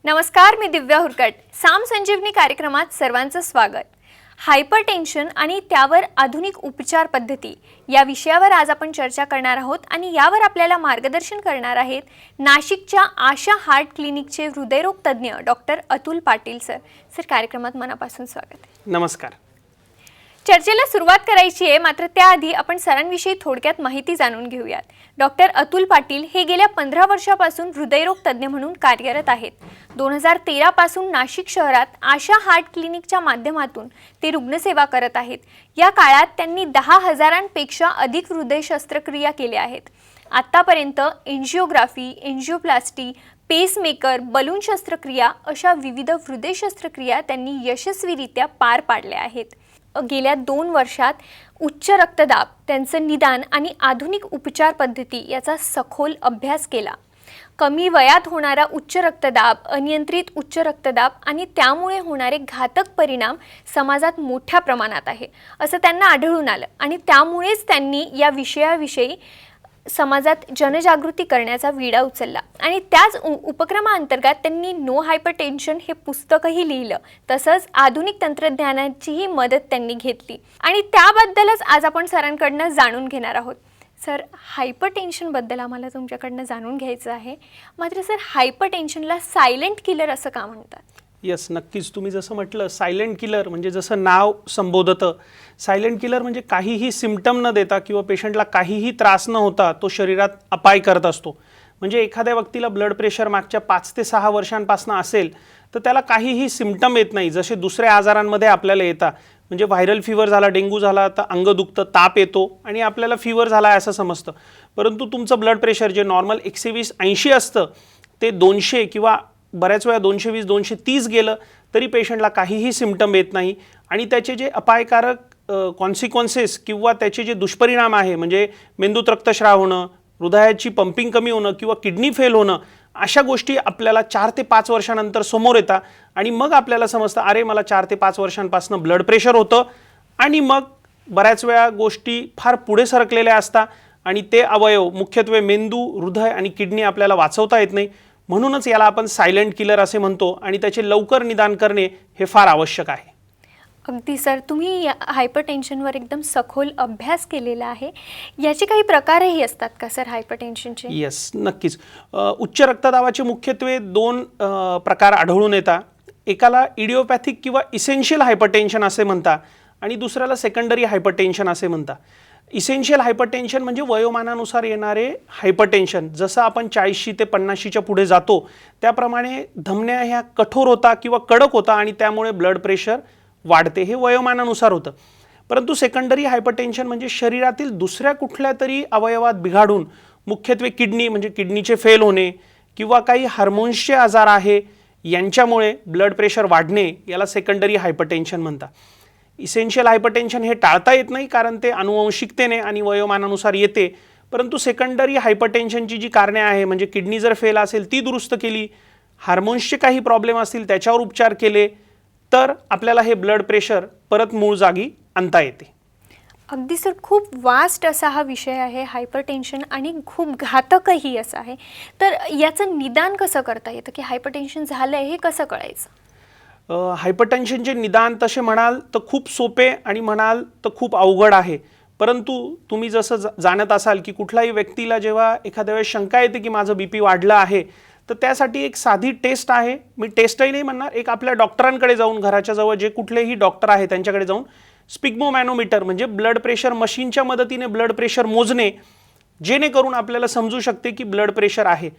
नमस्कार, मी दिव्या हुरकट. साम संजीवनी कार्यक्रमात सर्वांचं स्वागत. हायपरटेन्शन आणि त्यावर आधुनिक उपचार पद्धती या विषयावर आज आपण चर्चा करणार आहोत आणि यावर आपल्याला मार्गदर्शन करणार आहेत नाशिकच्या आशा हार्ट क्लिनिकचे हृदयरोग तज्ज्ञ डॉक्टर अतुल पाटील सर. कार्यक्रमात मनापासून स्वागत आहे. नमस्कार. चर्चेला सुरुवात करायची आहे, मात्र त्याआधी आपण सरांविषयी थोडक्यात माहिती जाणून घेऊयात. डॉक्टर अतुल पाटील हे गेल्या 15 वर्षापासून हृदयरोग तज्ज्ञ म्हणून कार्यरत आहेत. 2013 पासून नाशिक शहरात आशा हार्ट क्लिनिकच्या माध्यमातून ते रुग्णसेवा करत आहेत. या काळात त्यांनी 10,000पेक्षा अधिक हृदय शस्त्रक्रिया केल्या आहेत. आतापर्यंत एंजिओग्राफी, एंजिओप्लास्टी, पेसमेकर, बलून शस्त्रक्रिया अशा विविध हृदय शस्त्रक्रिया त्यांनी यशस्वीरित्या पार पाडल्या आहेत. गेल्या 2 वर्षात उच्च रक्तदाब, त्यांचं निदान आणि आधुनिक उपचार पद्धती याचा सखोल अभ्यास केला. कमी वयात होणारा उच्च रक्तदाब, अनियंत्रित उच्च रक्तदाब आणि त्यामुळे होणारे घातक परिणाम समाजात मोठ्या प्रमाणात आहे असं त्यांना आढळून आलं आणि त्यामुळेच त्यांनी या विषयाविषयी समाजात जनजागृती करण्याचा विडा उचलला आणि त्याच उपक्रमाअंतर्गत त्यांनी नो हायपरटेन्शन हे पुस्तकही लिहिलं. तसंच आधुनिक तंत्रज्ञानाचीही मदत त्यांनी घेतली आणि त्याबद्दलच आज आपण सरांकडनं जाणून घेणार आहोत. सर, हायपरटेन्शनबद्दल आम्हाला तुमच्याकडनं जाणून घ्यायचं आहे. मात्र सर, हायपरटेन्शनला सायलेंट किलर असं का म्हणतात? यस, नक्कीच. तुम्ही जसं म्हटलं सायलेंट किलर म्हणजे जसं नाव संबोधतं, सायलेंट किलर म्हणजे काहीही सिम्पटम न देता किंवा पेशंटला काहीही त्रास न होता तो शरीरात अपाय करत असतो. म्हणजे एखाद्या व्यक्तीला ब्लड प्रेशर मागच्या 5 ते 6 वर्षांपासून असेल तर त्याला काहीही सिम्पटम येत नाही, जसे दुसऱ्या आजारांमध्ये आपल्याला येतात. म्हणजे व्हायरल फीवर झाला, डेंग्यू झाला तर अंग दुखतं, ताप येतो आणि आपल्याला फीवर झाला आहे असं समजतं. परंतु तुमचं ब्लड प्रेशर जे नॉर्मल 120-80 असतं ते 200 किंवा बऱ्याच वेळा 220-230 गेलं तरी पेशंटला काहीही सिम्पटम येत नाही आणि त्याचे जे अपायकारक कॉन्सिक्वेन्सेस किंवा त्याचे जे दुष्परिणाम आहे, म्हणजे मेंदूत रक्तस्राव होणं, हृदयाची पंपिंग कमी होणं किंवा किडनी फेल होणं, अशा गोष्टी आपल्याला 4 ते 5 वर्षानंतर समोर येतात आणि मग आपल्याला समजतं अरे मला 4 ते 5 वर्षांपासून ब्लड प्रेशर होतं. आणि मग बऱ्याच वेळा गोष्टी फार पुढे सरकलेल्या असतात आणि ते अवयव मुख्यत्वे मेंदू, हृदय आणि किडनी आपल्याला वाचवता येत नाही. म्हणूनच याला आपण सायलेंट किलर असे म्हणतो आणि त्याचे लवकर निदान करणे हे फार आवश्यक आहे. अगदी सर, तुम्ही हायपरटेन्शनवर एकदम सखोल अभ्यास केलेला आहे. याचे काही प्रकारही असतात का सर हायपरटेन्शनचे? येस, नक्कीच. उच्च रक्तदाबाचे मुख्यत्वे 2 प्रकार आढळून येतात. एकाला इडिओपॅथिक किंवा इसेन्शियल हायपरटेन्शन असे म्हणतात आणि दुसऱ्याला सेकंडरी हायपरटेन्शन असे म्हणतात. इसेन्शियल हायपरटेन्शन म्हणजे वयोमानानुसार येणारे हायपरटेन्शन. जसं आपण 40 ते 50च्या पुढे जातो त्याप्रमाणे धमन्या ह्या कठोर होता किंवा कडक होता आणि त्यामुळे ब्लड प्रेशर वाढते. हे वयोमानानुसार होतं. परंतु सेकंडरी हायपरटेन्शन म्हणजे शरीरातील दुसऱ्या कुठल्या तरी अवयवात बिघाडून, मुख्यत्वे किडनी म्हणजे किडनीचे फेल होणे किंवा काही हार्मोन्सचे आजार आहे यांच्यामुळे ब्लड प्रेशर वाढणे, याला सेकंडरी हायपरटेन्शन म्हणतात. इसेन्शियल हायपरटेन्शन हे टाळता येत नाही कारण ते अनुवंशिकतेने आणि वयोमानानुसार येते. परंतु सेकंडरी हायपरटेन्शनची जी कारणे आहे, म्हणजे किडनी जर फेल असेल ती दुरुस्त केली, हार्मोन्सचे काही प्रॉब्लेम असतील त्याच्यावर उपचार केले तर आपल्याला हे ब्लड प्रेशर परत मूळ जागी आणता येते. अगदी सर, खूप वास्ट असा हा विषय आहे हायपरटेन्शन आणि खूप घातकही असा आहे. तर याचं निदान कसं करता येतं की हायपरटेन्शन झालं आहे हे कसं कळायचं? हायपरटेन्शनचे निदान तसे म्हणाल तर खूप सोपे आणि म्हणाल तर खूप अवघड आहे. परंतु तुम्ही जसं जाणत असाल की कुठल्याही व्यक्तीला जेव्हा एखाद्या वेळेस शंका येते की माझं BP वाढलं आहे तर त्यासाठी एक साधी टेस्ट आहे. मी टेस्टही नाही म्हणणार, एक आपल्या डॉक्टरांकडे जाऊन, घराच्या जवळ जे कुठलेही डॉक्टर आहे त्यांच्याकडे जाऊन स्पिग्मोमॅनोमीटर म्हणजे ब्लड प्रेशर मशीनच्या मदतीने ब्लड प्रेशर मोजणे, जेणेकरून आपल्याला समजू शकते की ब्लड प्रेशर आहे.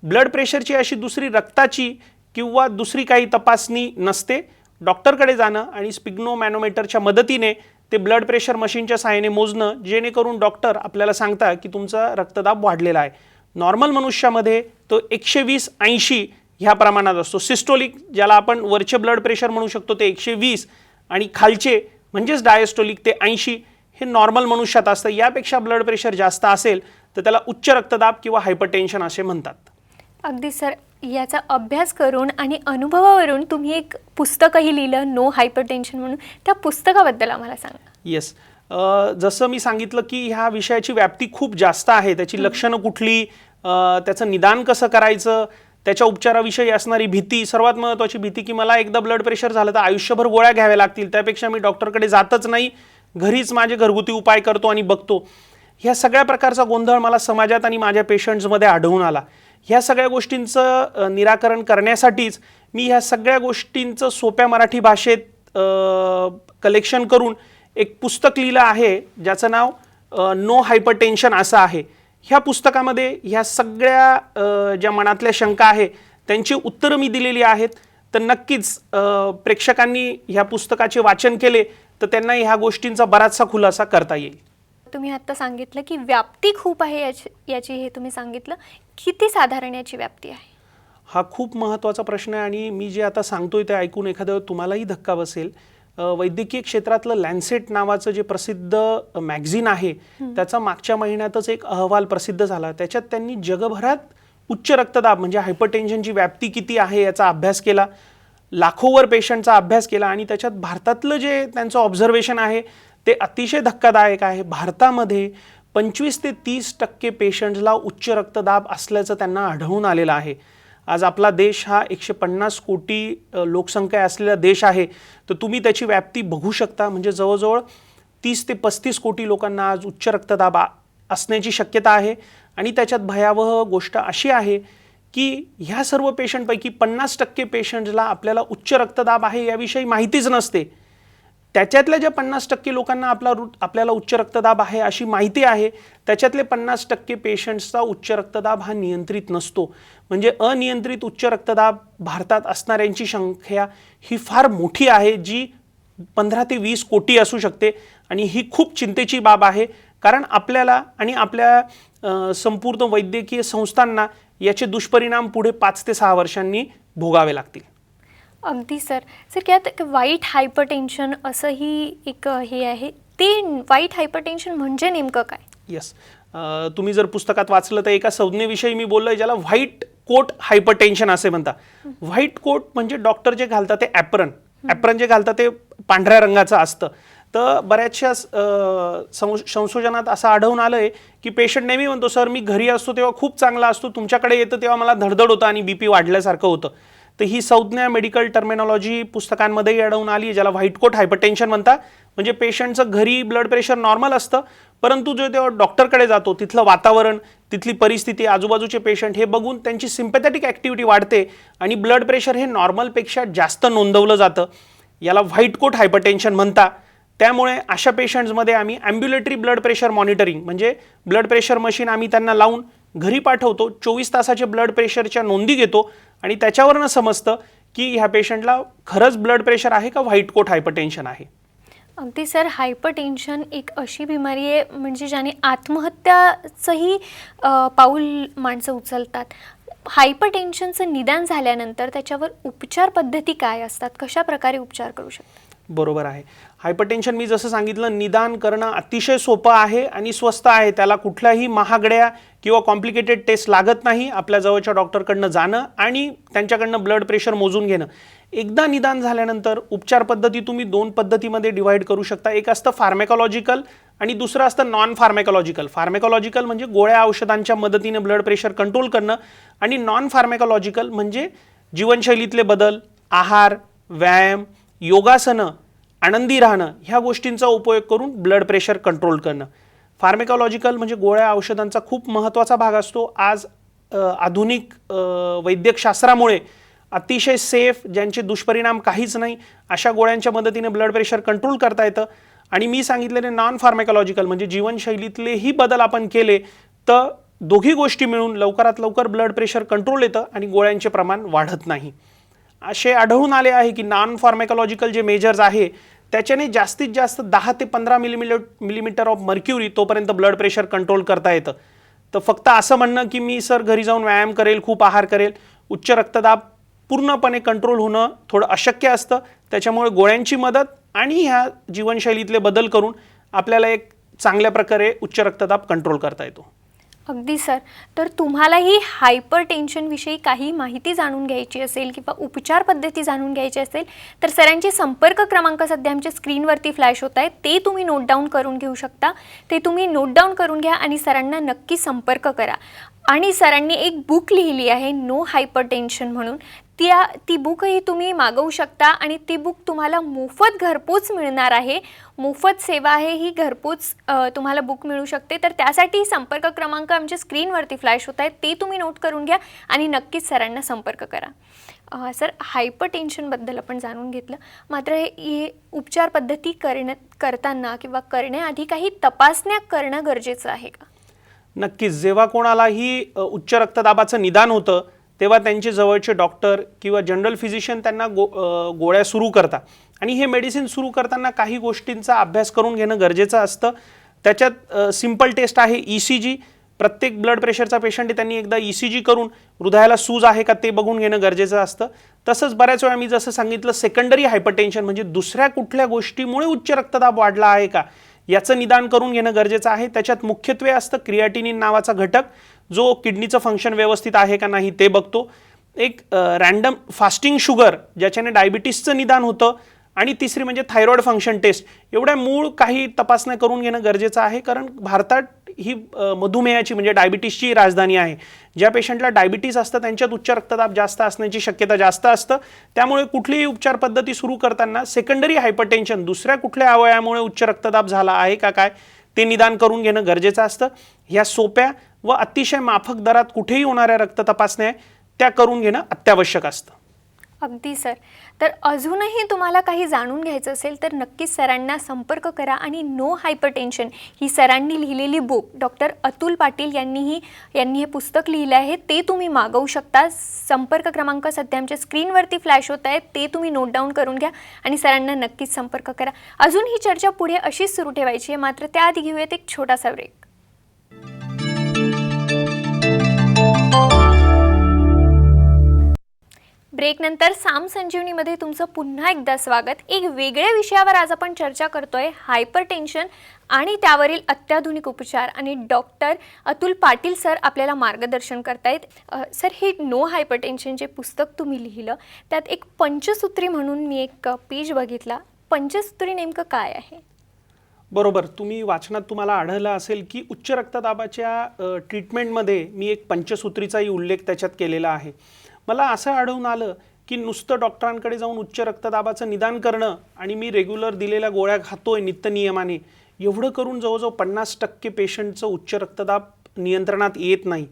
ब्लड प्रेशरची अशी दुसरी रक्ताची किंवा दुसरी काही तपासणी नसते. डॉक्टरकडे जाणं आणि स्पिग्मोमॅनोमीटरच्या मदतीने ते ब्लड प्रेशर मशीनच्या सहाय्याने मोजणं, जेणेकरून डॉक्टर आपल्याला सांगतात की तुमचा रक्तदाब वाढलेला आहे. नॉर्मल मनुष्यामध्ये तो 120-80 ह्या प्रमाणात असतो. सिस्टोलिक ज्याला आपण वरचे ब्लड प्रेशर म्हणू शकतो ते 120 आणि खालचे म्हणजेच डायस्टोलिक ते 80 हे नॉर्मल मनुष्यात असतं. यापेक्षा ब्लड प्रेशर जास्त असेल तर त्याला उच्च रक्तदाब किंवा हायपरटेन्शन असे म्हणतात. अगदी सर, याचा अभ्यास करून आणि अनुभवावरून तुम्ही एक पुस्तकही लिहिलं नो हायपरटेन्शन म्हणून. त्या पुस्तकाबद्दल आम्हाला सांगा. येस, जसं मी सांगितलं की ह्या विषयाची व्याप्ती खूप जास्त आहे. त्याची लक्षणं कुठली, त्याचं निदान कसं करायचं, त्याच्या उपचाराविषयी असणारी भीती, सर्वात महत्त्वाची भीती की मला एकदा ब्लड प्रेशर झालं तर आयुष्यभर गोळ्या घ्याव्या लागतील, त्यापेक्षा मी डॉक्टरकडे जातच नाही, घरीच माझे घरगुती उपाय करतो आणि बघतो. ह्या सगळ्या प्रकारचा गोंधळ मला समाजात आणि माझ्या पेशंट्समध्ये आढळून आला. ह्या सगळ्या गोष्टींचं निराकरण करण्यासाठीच मी ह्या सगळ्या गोष्टींचं सोप्या मराठी भाषेत कलेक्शन करून एक पुस्तक लिहिलं आहे, ज्याचं नाव नो हायपरटेन्शन असं आहे. ह्या पुस्तकामध्ये ह्या सगळ्या ज्या मनातल्या शंका आहे त्यांची उत्तरं मी दिलेली आहेत. तर नक्कीच प्रेक्षकांनी ह्या पुस्तकाचे वाचन केले तर त्यांना ह्या गोष्टींचा बराचसा खुलासा करता येईल. तुम्ही आत्ता सांगितलं की व्याप्ती खूप आहे याची हे तुम्ही सांगितलं. किती साधारण याची व्याप्ती आहे? हा खूप महत्त्वाचा प्रश्न आहे आणि मी जे आता सांगतोय ते ऐकून एखाद्या तुम्हालाही धक्का बसेल. वैद्यकीय क्षेत्रातलं लॅन्सेट नावाचं जे प्रसिद्ध मॅगझिन आहे त्याचा मागच्या महिन्यातच एक अहवाल प्रसिद्ध झाला. त्याच्यात त्यांनी जगभरात उच्च रक्तदाब म्हणजे हायपरटेन्शनची व्याप्ती किती आहे याचा अभ्यास केला, लाखोवर पेशंटचा अभ्यास केला आणि त्याच्यात भारतातलं जे त्यांचं ऑब्झर्वेशन आहे ते अतिशय धक्कादायक आहे. भारतामध्ये 25 ते 30% पेशंट्सला उच्च रक्तदाब असल्याचं त्यांना आढळून आलेलं आहे. आज आपला देश हा 150 कोटी लोकसंख्या असलेला देश आहे. तर तुम्ही त्याची व्याप्ती बघू शकता. म्हणजे जवळजवळ 30 ते 35 कोटी लोकांना आज उच्च रक्तदाब असण्याची शक्यता आहे. आणि त्याच्यात भयावह गोष्ट अशी आहे की ह्या सर्व पेशंटपैकी 50% पेशंट्सला आपल्याला उच्च रक्तदाब आहे याविषयी माहितीच नसते. त्याच्यातल्या ज्या 50% लोकांना आपल्याला उच्च रक्तदाब आहे अशी माहिती आहे, त्याच्यातले 50% पेशंट्सचा उच्च रक्तदाब हा नियंत्रित नसतो. म्हणजे अनियंत्रित उच्च रक्तदाब भारतात असणाऱ्यांची संख्या ही फार मोठी आहे, जी 15 ते 20 कोटी असू शकते. आणि ही खूप चिंतेची बाब आहे, कारण आपल्याला आणि आपल्या संपूर्ण वैद्यकीय संस्थांना याचे दुष्परिणाम पुढे 5 ते 6 वर्षांनी भोगावे लागतील. अगदी सर. यात वाईट हायपरटेन्शन असंही एक हे आहे, ते वाईट हायपरटेन्शन म्हणजे नेमकं काय? येस, तुम्ही जर पुस्तकात वाचलं तर एका संज्ञेविषयी मी बोललोय ज्याला व्हाईट कोट हायपरटेन्शन असे म्हणतात. व्हाईट कोट म्हणजे डॉक्टर जे घालतात ते ॲप्रन जे घालतात ते पांढऱ्या रंगाचं असतं. तर बऱ्याचशा संशोधनात असं आढळून आलं आहे की पेशंट नेहमी म्हणतो, सर मी घरी असतो तेव्हा खूप चांगला असतो, तुमच्याकडे येतं तेव्हा मला धडधड होतं आणि BP वाढल्यासारखं होतं. तर ही संज्ञा मेडिकल टर्मिनॉलॉजी पुस्तकांमध्येही आढळून आली, ज्याला व्हाईट कोट हायपरटेन्शन म्हणतात. म्हणजे पेशंटचं घरी ब्लड प्रेशर नॉर्मल असतं, परंतु जो तेव्हा डॉक्टरकडे जातो तिथलं वातावरण, तिथली परिस्थिती, आजूबाजूचे पेशंट हे बघून त्यांची सिम्पॅथेटिक ॲक्टिव्हिटी वाढते आणि ब्लड प्रेशर हे नॉर्मलपेक्षा जास्त नोंदवलं जातं. याला व्हाईट कोट हायपरटेन्शन म्हणतात. त्यामुळे अशा पेशंट्समध्ये आम्ही ॲम्ब्युलेटरी ब्लड प्रेशर मॉनिटरिंग म्हणजे ब्लड प्रेशर मशीन आम्ही त्यांना लावून घरी पाठवतो. 24 तासाचे ब्लड प्रेशरच्या नोंदी घेतो आणि त्याच्यावरनं समजतं की ह्या पेशंटला खरंच ब्लड प्रेशर आहे का व्हाईट कोट हायपरटेन्शन आहे. अगदी सर. हायपरटेन्शन एक अशी बिमारी आहे म्हणजे ज्याने आत्महत्याचंही पाऊल माणसं उचलतात. हायपरटेन्शनचं निदान झाल्यानंतर त्याच्यावर उपचार पद्धती काय असतात, कशा प्रकारे उपचार करू शकतात? बरोबर आहे. हायपरटेन्शन मी जसं सांगितलं निदान करणं अतिशय सोपं आहे आणि स्वस्त आहे. त्याला कुठल्याही महागड्या किंवा कॉम्प्लिकेटेड टेस्ट लागत नाही. आपल्या जवळच्या डॉक्टरकडनं जाणं आणि त्यांच्याकडनं ब्लड प्रेशर मोजून घेणं. एकदा निदान झाल्यानंतर उपचार पद्धती तुम्ही 2 पद्धतीमध्ये डिवाईड करू शकता. एक असतं फार्मेकॉलॉजिकल आणि दुसरं असतं नॉन फार्मेकॉलॉजिकल. फार्मेकॉलॉजिकल म्हणजे गोळ्या औषधांच्या मदतीने ब्लड प्रेशर कंट्रोल करणं आणि नॉन फार्मेकॉलॉजिकल म्हणजे जीवनशैलीतले बदल, आहार, व्यायाम, योगासनं, आनंदी राहणं ह्या गोष्टींचा उपयोग करून ब्लड प्रेशर कंट्रोल करणं. फार्मेकॉलॉजिकल म्हणजे गोळ्या औषधांचा खूप महत्त्वाचा भाग असतो. आज आधुनिक वैद्यकशास्त्रामुळे अतिशय सेफ, ज्यांचे दुष्परिणाम काहीच नाही, अशा गोळ्यांच्या मदतीने ब्लड प्रेशर कंट्रोल करता येतं. आणि मी सांगितलेले नॉन फार्मेकॉलॉजिकल म्हणजे जीवनशैलीतलेही बदल आपण केले तर दोघी गोष्टी मिळून लवकरात लवकर ब्लड प्रेशर कंट्रोल येतं आणि गोळ्यांचे प्रमाण वाढत नाही. असे आढळून आले आहे की नॉन फार्मेकॉलॉजिकल जे मेजर्स आहे त्याच्याने जास्तीत जास्त 10 ते 15 मिलीमीटर ऑफ मर्क्युरी तोपर्यंत ब्लड प्रेशर कंट्रोल करता येतं. तर फक्त असं म्हणणं की मी सर घरी जाऊन व्यायाम करेल, खूप आहार करेल, उच्च रक्तदाब पूर्णपणे कंट्रोल होणं थोडं अशक्य असतं. त्याच्यामुळे गोळ्यांची मदत आणि ह्या जीवनशैलीतले बदल करून आपल्याला एक चांगल्या प्रकारे उच्च रक्तदाब कंट्रोल करता येतो. अगदी सर. तर तुम्हालाही हायपरटेन्शनविषयी काही माहिती जाणून घ्यायची असेल किंवा उपचार पद्धती जाणून घ्यायची असेल तर सरांचे संपर्क क्रमांक सध्या आमच्या स्क्रीनवरती फ्लॅश होत आहेत, ते तुम्ही नोट डाऊन करून घेऊ शकता. ते तुम्ही नोट डाऊन करून घ्या आणि सरांना नक्की संपर्क करा. आणि सरांनी एक बुक लिहिली आहे नो हायपरटेन्शन म्हणून. ती बुकही तुम्ही मागवू शकता आणि ती बुक तुम्हाला मोफत घरपोच मिळणार आहे. मोफत सेवा आहे ही, घरपोच तुम्हाला बुक मिळू शकते. तर त्यासाठी संपर्क क्रमांक आमच्या स्क्रीनवरती फ्लॅश होत आहेत, ते तुम्ही नोट करून घ्या आणि नक्कीच सरांना संपर्क करा. सर, हायपरटेन्शनबद्दल आपण जाणून घेतलं, मात्र हे उपचार पद्धती करताना किंवा करण्याआधी काही तपासण्या करणं गरजेचं आहे का? नक्कीच. जेव्हा कोणालाही उच्च रक्तदाबाचं निदान होतं तेव्हा त्यांचे जवळचे डॉक्टर किंवा जनरल फिजिशियन त्यांना गोळ्या सुरू करतात आणि हे मेडिसिन सुरू करताना काही गोष्टींचा अभ्यास करून घेणं गरजेचं असतं. त्याच्यात सिंपल टेस्ट आहे ECG. प्रत्येक ब्लड प्रेशरचा पेशंट त्यांनी एकदा ECG करून हृदयाला सूज आहे का ते बघून घेणं गरजेचं असतं. तसंच बऱ्याच वेळा मी जसं सांगितलं, सेकंडरी हायपरटेन्शन म्हणजे दुसऱ्या कुठल्या गोष्टीमुळे उच्च रक्तदाब वाढला आहे का याचं निदान करून घेणं गरजेचं आहे. त्याच्यात मुख्यत्वे असतं क्रिएटिनिन नावाचा घटक, जो किडनीचं फंक्शन व्यवस्थित आहे का नाही ते बघतो. एक रॅन्डम फास्टिंग शुगर, ज्याच्याने डायबिटीसचं निदान होतं. आणि तिसरी म्हणजे थायरॉइड फंक्शन टेस्ट. एवढ्या मूळ काही तपासण्या करून घेणं गरजेचं आहे, कारण भारतात ही मधुमेहाची म्हणजे डायबिटीसची राजधानी आहे. ज्या पेशंटला डायबिटीस असतं त्यांच्यात उच्च रक्तदाब जास्त असण्याची शक्यता जास्त असतं. त्यामुळे कुठलीही उपचार पद्धती सुरू करताना सेकंडरी हायपरटेन्शन, दुसऱ्या कुठल्या अवयवामुळे उच्च रक्तदाब झाला आहे का काय ते निदान करून घेणं गरजेचं असतं. ह्या सोप्या व अतिशय माफक दरात कुठेही होणाऱ्या रक्त तपासण्या त्या करून घेणं अत्यावश्यक असतं. अगदी सर. तर अजूनही तुम्हाला काही जाणून घ्यायचं असेल तर नक्कीच सरांना संपर्क करा आणि नो हायपरटेन्शन ही सरांनी लिहिलेली बुक, डॉक्टर अतुल पाटील यांनी हे पुस्तक लिहिलं आहे, ते तुम्ही मागवू शकता. संपर्क क्रमांक सध्या आमच्या स्क्रीनवरती फ्लॅश होत आहेत, ते तुम्ही नोट डाऊन करून घ्या आणि सरांना नक्कीच संपर्क करा. अजून ही चर्चा पुढे अशीच सुरू ठेवायची आहे, मात्र त्याआधी घेऊयात एक छोटासा ब्रेक. ब्रेकनंतर साम संजीवनीमध्ये तुमचं पुन्हा एकदा स्वागत. एक वेगळ्या विषयावर आज आपण चर्चा करतोय, हायपरटेन्शन आणि त्यावरील अत्याधुनिक उपचार. आणि डॉक्टर अतुल पाटील सर आपल्याला मार्गदर्शन करतायत. सर, हे नो हायपरटेन्शन जे पुस्तक तुम्ही लिहिलं त्यात एक पंचसूत्री म्हणून मी एक पेज बघितला. पंचसूत्री नेमकं काय आहे? बरोबर. तुम्ही वाचनात तुम्हाला आढळलं असेल की उच्च रक्तदाबाच्या ट्रीटमेंटमध्ये मी एक पंचसूत्रीचाही उल्लेख त्याच्यात केलेला आहे. मला असं आढळून आलं की नुसतं डॉक्टरांकडे जाऊन उच्च रक्तदाबाचं निदान करणं आणि मी रेग्युलर दिलेल्या गोळ्या खातोय नित्यनियमाने, एवढं करून जवळजवळ 50% पेशंटचं उच्च रक्तदाब नियंत्रणात येत नाही.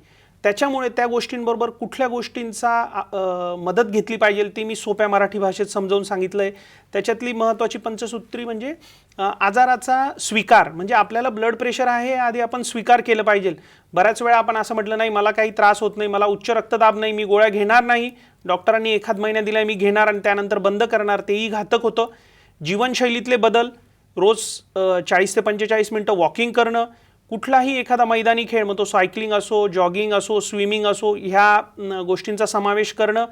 त्याच्यामुळे त्या गोष्टींबरोबर कुठल्या गोष्टींचा मदत घेतली पाहिजे ते मी सोप्या मराठी भाषेत समजावून सांगितलं आहे. त्याच्यातली महत्त्वाची पंचसूत्री म्हणजे आजाराचा स्वीकार. म्हणजे आपल्याला ब्लड प्रेशर आहे आधी आपण स्वीकार केलं पाहिजे. बऱ्याच वेळा आपण असं म्हटलं, नाही मला काही त्रास होत नाही, मला उच्च रक्तदाब नाही, मी गोळ्या घेणार नाही, डॉक्टरांनी एखाद महिना दिला मी घेणार आणि त्यानंतर बंद करणार, तेही घातक होतं. जीवनशैलीतले बदल, रोज 40 ते 45 मिनटं वॉकिंग करणं, कुठलाही एखादा मैदानी खेळ, मग तो सायकलिंग असो, जॉगिंग असो, स्विमिंग असो, ह्या गोष्टींचा समावेश करणं,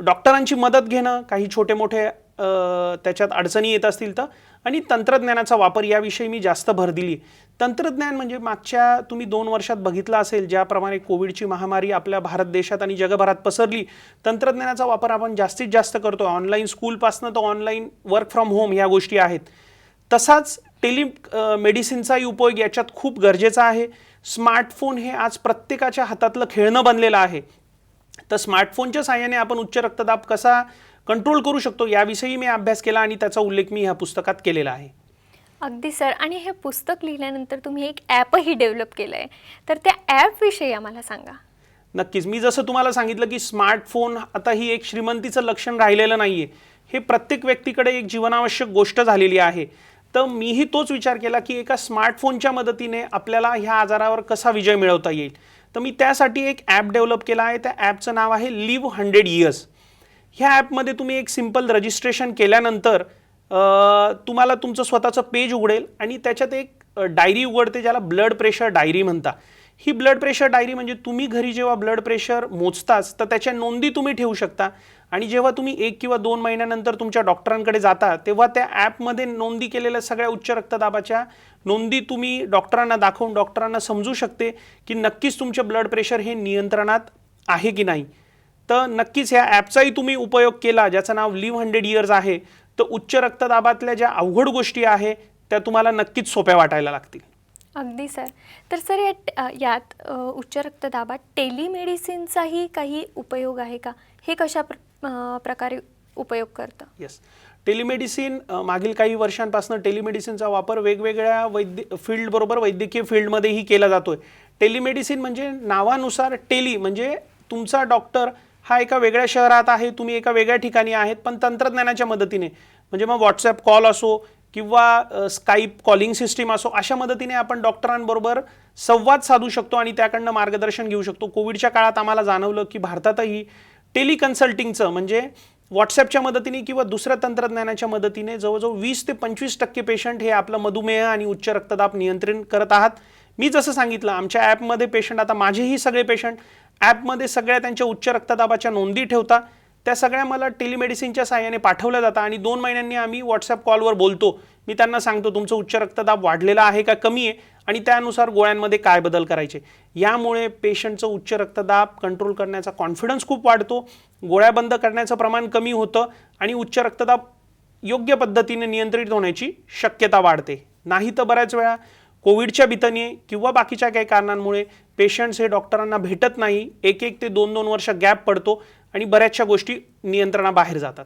डॉक्टरांची मदत घेणं काही छोटे मोठे त्याच्यात अडचणी येत असतील तर, आणि तंत्रज्ञानाचा वापर याविषयी मी जास्त भर दिली. तंत्रज्ञान म्हणजे मागच्या तुम्ही 2 वर्षात बघितलं असेल ज्याप्रमाणे कोविडची महामारी आपल्या भारत देशात आणि जगभरात पसरली, तंत्रज्ञानाचा वापर आपण जास्तीत जास्त करतो. ऑनलाईन स्कूलपासनं तर ऑनलाईन वर्क फ्रॉम होम ह्या गोष्टी आहेत. तसाच मेडिसिनचाही उपयोग याच्यात खूप गरजेचा आहे. स्मार्टफोन हे आज प्रत्येकाच्या हातातलं खेळणं बनलेलं आहे. तर स्मार्टफोनच्या साहाय्याने आपण उच्च रक्तदाब कसा कंट्रोल करू शकतो याविषयी मी अभ्यास केला आणि त्याचा उल्लेख मी ह्या पुस्तकात केलेला आहे. अगदी सर. आणि हे पुस्तक लिहिल्यानंतर तुम्ही एक ॲपही डेव्हलप केलं आहे, तर त्या ॲपविषयी आम्हाला सांगा. नक्कीच. मी जसं तुम्हाला सांगितलं की स्मार्टफोन आता ही एक श्रीमंतीचं लक्षण राहिलेलं नाही आहे. हे प्रत्येक व्यक्तीकडे एक जीवनावश्यक गोष्ट झालेली आहे. तर मीही तोच विचार केला की एका स्मार्टफोनच्या मदतीने आपल्याला ह्या आजारावर कसा विजय मिळवता येईल. तर मी त्यासाठी एक ॲप डेव्हलप केला आहे. त्या ॲपचं नाव आहे लिव्ह 100 इयर्स. ह्या ॲपमध्ये तुम्ही एक सिंपल रजिस्ट्रेशन केल्यानंतर तुम्हाला तुमचं स्वतःचं पेज उघडेल आणि त्याच्यात एक डायरी उघडते ज्याला ब्लड प्रेशर डायरी म्हणता. ही ब्लड प्रेशर डायरी म्हणजे तुम्ही घरी जेव्हा ब्लड प्रेशर मोजताच तर त्याच्या नोंदी तुम्ही ठेवू शकता आणि जेव्हा तुम्ही 1 किंवा 2 महिन्यानंतर तुमच्या डॉक्टरांकडे जाता तेव्हा त्या ॲपमध्ये नोंदी केलेल्या सगळ्या उच्च रक्तदाबाच्या नोंदी तुम्ही डॉक्टरांना दाखवून डॉक्टरांना समजू शकते की नक्कीच तुमचे ब्लड प्रेशर हे नियंत्रणात आहे की नाही. तर नक्कीच ह्या ॲपचाही तुम्ही उपयोग केला ज्याचं नाव लिव्ह 100 इयर्स आहे तर उच्च रक्तदाबातल्या ज्या अवघड गोष्टी आहे त्या तुम्हाला नक्कीच सोप्या वाटायला लागतील. अगदी सर. तर सर यात उच्च रक्तदाबात टेलिमेडिसिनचाही काही उपयोग आहे का? हे कशा प्रकारे उपयोग करतं? येस. टेलिमेडिसिन मागील काही वर्षांपासून टेलिमेडिसिनचा वापर वेगवेगळ्या फील्डबरोबर वैद्यकीय फील्डमध्येही केला जातोय. टेलिमेडिसिन म्हणजे नावानुसार टेली म्हणजे तुमचा डॉक्टर हा एका वेगळ्या शहरात आहे, तुम्ही एका वेगळ्या ठिकाणी आहेत, पण तंत्रज्ञानाच्या मदतीने म्हणजे मग व्हॉट्सॲप कॉल असो किंवा स्काईप कॉलिंग सिस्टीम असो, अशा मदतीने आपण डॉक्टरांबरोबर संवाद साधू शकतो आणि त्याकडनं मार्गदर्शन घेऊ शकतो. कोविडच्या काळात आम्हाला जाणवलं की भारतातही टेलिकन्सल्टिंगचं म्हणजे व्हॉट्सॲपच्या मदतीने किंवा दुसऱ्या तंत्रज्ञानाच्या मदतीने जवळजवळ 20 ते 25% पेशंट हे आपलं मधुमेह आणि उच्च रक्तदाब नियंत्रण करत आहात. मी जसं सांगितलं आमच्या ॲपमध्ये पेशंट, आता माझेही सगळे पेशंट ॲपमध्ये सगळ्या त्यांच्या उच्च रक्तदाबाच्या नोंदी ठेवता. त्या सगळ्या मला टेलिमेडिसिनच्या साहाय्याने पाठवल्या जातात आणि 2 महिन्यांनी आम्ही व्हॉट्सॲप कॉलवर बोलतो. मी त्यांना सांगतो तुमचं उच्च रक्तदाब वाढलेला आहे का कमी आहे आणि त्यानुसार गोळ्यांमध्ये काय बदल करायचे. यामुळे पेशंटचं उच्च रक्तदाब कंट्रोल करण्याचा कॉन्फिडन्स खूप वाढतो, गोळ्या बंद करण्याचं प्रमाण कमी होतं आणि उच्च रक्तदाब योग्य पद्धतीने नियंत्रित होण्याची शक्यता वाढते. नाही तर बऱ्याच वेळा कोविडच्या भीतीने किंवा बाकीच्या काही कारणांमुळे पेशंट्स हे डॉक्टरांना भेटत नाही, 1 ते 2 वर्ष गॅप पडतो आणि बऱ्याचशा गोष्टी नियंत्रणाबाहेर जातात.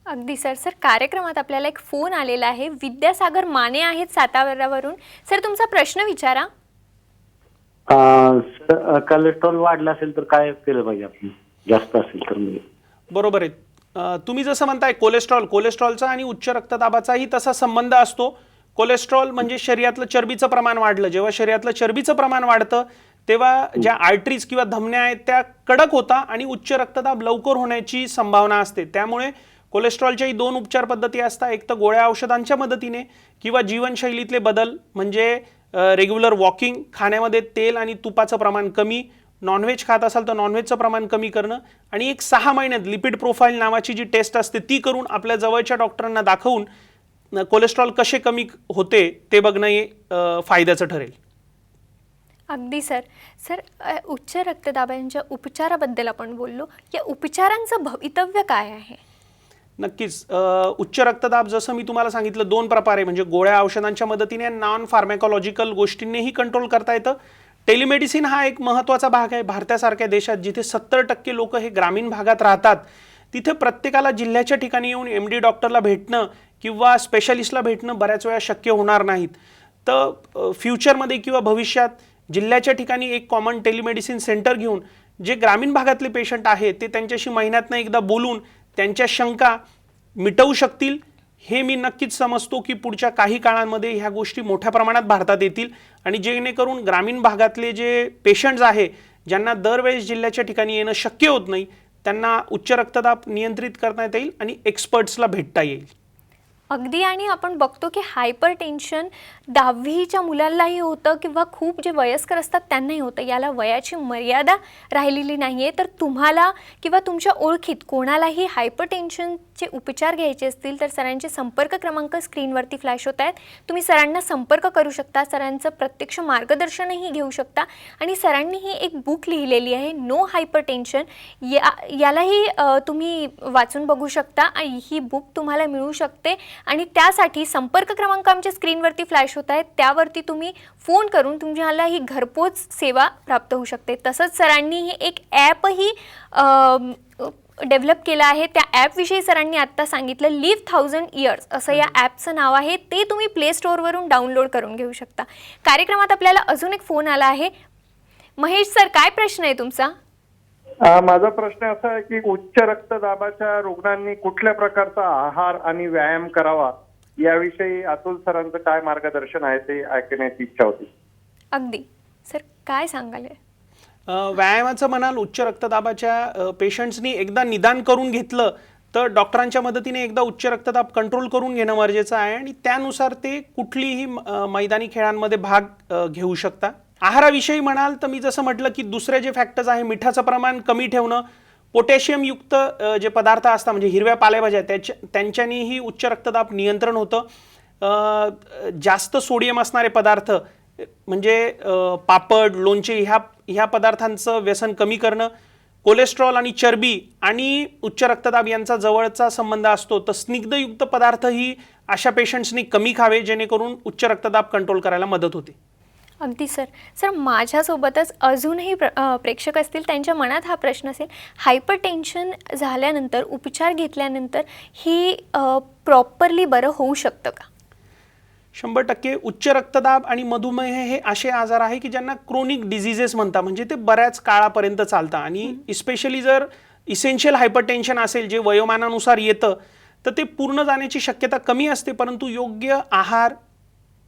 अगदी सर. सर, कार्यक्रमात आपल्याला एक फोन आलेला आहे. विद्यासागर माने आहेत साताऱ्यावरून. सर, तुमचा प्रश्न विचारा. कोलेस्ट्रॉल वाढला असेल तर काय केलं पाहिजे आपण, जास्त असेल तर? म्हणजे बरोबर आहे. तुम्ही जसं म्हणताय कोलेस्ट्रॉलचा आणि उच्च रक्तदाबाचाही तसा संबंध असतो. कोलेस्ट्रॉल म्हणजे शरीरातलं चरबीचं प्रमाण वाढलं. जेव्हा शरीरातलं चरबीचं प्रमाण वाढतं तेव्हा ज्या आर्टरीज किंवा धमन्या आहेत त्या कडक होतात आणि उच्च रक्तदाब लवकर होण्याची संभावना असते. त्यामुळे कोलेस्ट्रॉलच्याही 2 उपचार पद्धती असतात. एक तर गोळ्या औषधांच्या मदतीने किंवा जीवनशैलीतले बदल म्हणजे रेग्युलर वॉकिंग, खाण्यामध्ये तेल आणि तुपाचं प्रमाण कमी, नॉनव्हेज खात असाल तर नॉनव्हेजचं प्रमाण कमी करणं आणि एक 6 महिन्यात लिपिड प्रोफाईल नावाची जी टेस्ट असते ती करून आपल्या जवळच्या डॉक्टरांना दाखवून कोलेस्ट्रॉल कसे कमी होते ते बघणं हे फायद्याचं ठरेल. अगदी सर. सर, उच्च रक्तदाबाच्या उपचाराबद्दल आपण बोललो. या उपचारांचं भवितव्य काय आहे? नक्कीच. उच्च रक्तदाब जसं मी तुम्हाला सांगितलं 2 प्रकारे म्हणजे गोळ्या औषधांच्या मदतीने नॉन फार्मॅकॉलॉजिकल गोष्टींनीही कंट्रोल करता येतं. टेलिमेडिसिन हा एक महत्त्वाचा भाग आहे. भारतासारख्या देशात जिथे 70% लोक हे ग्रामीण भागात राहतात तिथे प्रत्येकाला जिल्ह्याच्या ठिकाणी येऊन MD डॉक्टरला भेटणं किंवा स्पेशलिस्टला भेटणं बऱ्याच वेळा शक्य होणार नाहीत. तर फ्युचरमध्ये किंवा भविष्यात जिल्ह्याच्या ठिकाणी एक कॉमन टेलिमेडिसिन सेंटर घेऊन जे ग्रामीण भागातले पेशंट आहेत ते त्यांच्याशी महिन्यातनं एकदा बोलून त्यांच्या शंका मिटवू शकतील. हे मी नक्कीच समजतो की पुढच्या काही काळांमध्ये ह्या गोष्टी मोठ्या प्रमाणात भारतात येतील आणि जेणेकरून ग्रामीण भागातले जे पेशंट्स आहे ज्यांना दरवेळेस जिल्ह्याच्या ठिकाणी येणं शक्य होत नाही त्यांना उच्च रक्तदाब नियंत्रित करता येईल आणि एक्सपर्ट्सला भेटता येईल. अगदी. आणि आपण बघतो की हायपर टेन्शन 10वीच्या मुलांनाही होतं किंवा खूप जे वयस्कर असतात त्यांनाही होतं. याला वयाची मर्यादा राहिलेली नाही आहे. तर तुम्हाला किंवा तुमच्या ओळखीत कोणालाही हायपर टेन्शनचे उपचार घ्यायचे असतील तर सरांचे संपर्क क्रमांक स्क्रीनवरती फ्लॅश होत आहेत. तुम्ही सरांना संपर्क करू शकता, सरांचं प्रत्यक्ष मार्गदर्शनही घेऊ शकता. आणि सरांनीही एक बुक लिहिलेली आहे नो हायपर टेन्शन, यालाही तुम्ही वाचून बघू शकता आणि ही बुक तुम्हाला मिळू शकते. आणि त्यासाठी संपर्क क्रमांक आमच्या स्क्रीनवरती फ्लॅश होत आहेत, त्यावरती तुम्ही फोन करून तुम्हाला ही घरपोच सेवा प्राप्त होऊ शकते. तसंच सरांनी एक ॲपही डेव्हलप केलं आहे. त्या ॲपविषयी सरांनी आत्ता सांगितलं. लिव्ह 1000 इयर्स असं या ॲपचं नाव आहे. ते तुम्ही प्ले स्टोअरवरून डाउनलोड करून घेऊ शकता. कार्यक्रमात आपल्याला अजून एक फोन आला आहे. महेश सर, काय प्रश्न आहे तुमचा? माझा प्रश्न असा आहे की उच्च रक्तदाबाच्या रुग्णांनी कुठल्या प्रकारचा आहार आणि व्यायाम करावा याविषयी अतुल सरांचं काय मार्गदर्शन आहे ते ऐकण्याची इच्छा होती. अगदी सर, काय सांगाल? व्यायामाचं म्हणाल, उच्च रक्तदाबाच्या पेशंट्सनी एकदा निदान करून घेतलं तर डॉक्टरांच्या मदतीने एकदा उच्च रक्तदाब कंट्रोल करून घेणं गरजेचं आहे आणि त्यानुसार ते कुठलीही मैदानी खेळांमध्ये भाग घेऊ शकता. आहाराविषयी म्हणाल तर मी जसं म्हटलं की दुसरे जे फॅक्टर्स आहे, मिठाचं प्रमाण कमी ठेवणं, पोटॅशियमयुक्त जे पदार्थ असतात म्हणजे हिरव्या पालेभाज्या त्यांच्यानीही उच्च रक्तदाब नियंत्रण होतं. जास्त सोडियम असणारे पदार्थ म्हणजे पापड, लोणचे ह्या पदार्थांचं व्यसन कमी करणं. कोलेस्ट्रॉल आणि चरबी आणि उच्च रक्तदाब यांचा जवळचा संबंध असतो, तर स्निग्धयुक्त पदार्थही अशा पेशंट्सनी कमी खावे जेणेकरून उच्च रक्तदाब कंट्रोल करायला मदत होते. अगदी सर. सर माझ्यासोबतच अजूनही प्रेक्षक असतील, त्यांच्या मनात हा प्रश्न असेल, हायपर टेन्शन झाल्यानंतर उपचार घेतल्यानंतर ही प्रॉपरली बरं होऊ शकतं का? 100% उच्च रक्तदाब आणि मधुमेह हे असे आजार आहे की ज्यांना क्रोनिक डिझिजेस म्हणतात, म्हणजे ते बऱ्याच काळापर्यंत चालतात. आणि इस्पेशली जर इसेन्शियल हायपरटेन्शन असेल जे वयोमानानुसार येतं तर ते पूर्ण जाण्याची शक्यता कमी असते, परंतु योग्य आहार,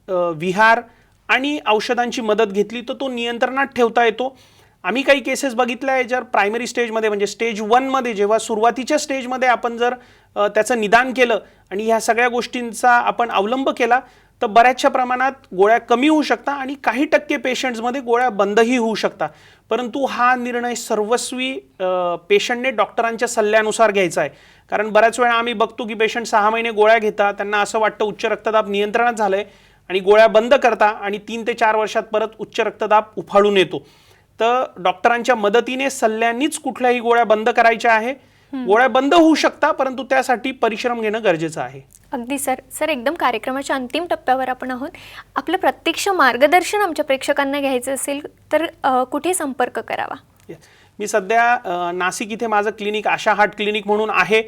विहार आणि औषधांची मदत घेतली तर तो नियंत्रणात ठेवता येतो. आम्ही काही केसेस बघितल्या आहे जर प्रायमरी स्टेजमध्ये म्हणजे स्टेज 1मध्ये जेव्हा सुरुवातीच्या स्टेजमध्ये आपण जर त्याचं निदान केलं आणि ह्या सगळ्या गोष्टींचा आपण अवलंब केला तर बऱ्याचशा प्रमाणात गोळ्या कमी होऊ शकतात आणि काही टक्के पेशंट्समध्ये गोळ्या बंदही होऊ शकतात. परंतु हा निर्णय सर्वस्वी पेशंटने डॉक्टरांच्या सल्ल्यानुसार घ्यायचा आहे. कारण बऱ्याच वेळा आम्ही बघतो की पेशंट 6 महिने गोळ्या घेतात, त्यांना असं वाटतं उच्च रक्तदाब नियंत्रणात झालं आहे आणि गोळ्या बंद करता आणि 3 ते 4 वर्षात परत उच्च रक्तदाब उफाळून येतो. तर डॉक्टरांच्या मदतीने सल्ल्यांनीच कुठल्याही गोळ्या बंद करायच्या आहे. गोळ्या बंद होऊ शकतात परंतु त्यासाठी परिश्रम घेणं गरजेचं आहे. अगदी सर. सर एकदम कार्यक्रमाच्या अंतिम टप्प्यावर आपण आहोत. आपलं प्रत्यक्ष मार्गदर्शन आमच्या प्रेक्षकांना घ्यायचं असेल तर कुठे संपर्क करावा? मी सध्या नाशिक इथे माझं क्लिनिक आशा हार्ट क्लिनिक म्हणून आहे.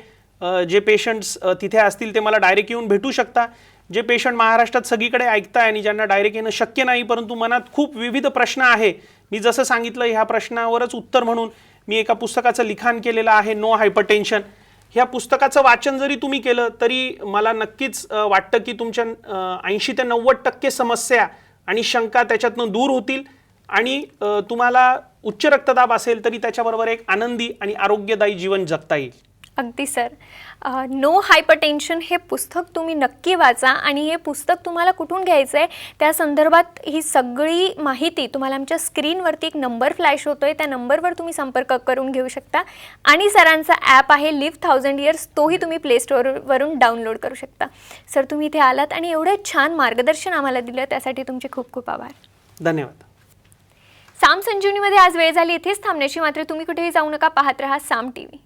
जे पेशंट्स तिथे असतील ते मला डायरेक्ट येऊन भेटू शकता. जे पेशंट महाराष्ट्रात सगळीकडे ऐकताय आणि ज्यांना डायरेक्ट येणं शक्य नाही परंतु मनात खूप विविध प्रश्न आहे, मी जसं सांगितलं ह्या प्रश्नावरच उत्तर म्हणून मी एका पुस्तकाचं लिखाण केलेलं आहे, नो हायपरटेन्शन. ह्या पुस्तकाचं वाचन जरी तुम्ही केलं तरी मला नक्कीच वाटतं की तुमच्या 80 ते 90% समस्या आणि शंका त्याच्यातनं दूर होतील आणि तुम्हाला उच्च रक्तदाब असेल तरी त्याच्याबरोबर एक आनंदी आणि आरोग्यदायी जीवन जगता येईल. अगदी सर. नो हायपरटेन्शन हे पुस्तक तुम्ही नक्की वाचा आणि हे पुस्तक तुम्हाला कुठून घ्यायचं आहे त्या संदर्भात ही सगळी माहिती तुम्हाला आमच्या स्क्रीनवरती एक नंबर फ्लॅश होतोय, त्या नंबरवर तुम्ही संपर्क करून घेऊ शकता. आणि सरांचा ॲप आहे लिव्ह 1000 इयर्स, तोही तुम्ही प्ले स्टोअरवरून डाउनलोड करू शकता. सर तुम्ही इथे आलात आणि एवढं छान मार्गदर्शन आम्हाला दिलं त्यासाठी तुमचे खूप खूप आभार. धन्यवाद. साम संजीवनीमध्ये आज वेळ झाली इथेच थांबण्याची, मात्र तुम्ही कुठेही जाऊ नका, पाहत रहा साम TV.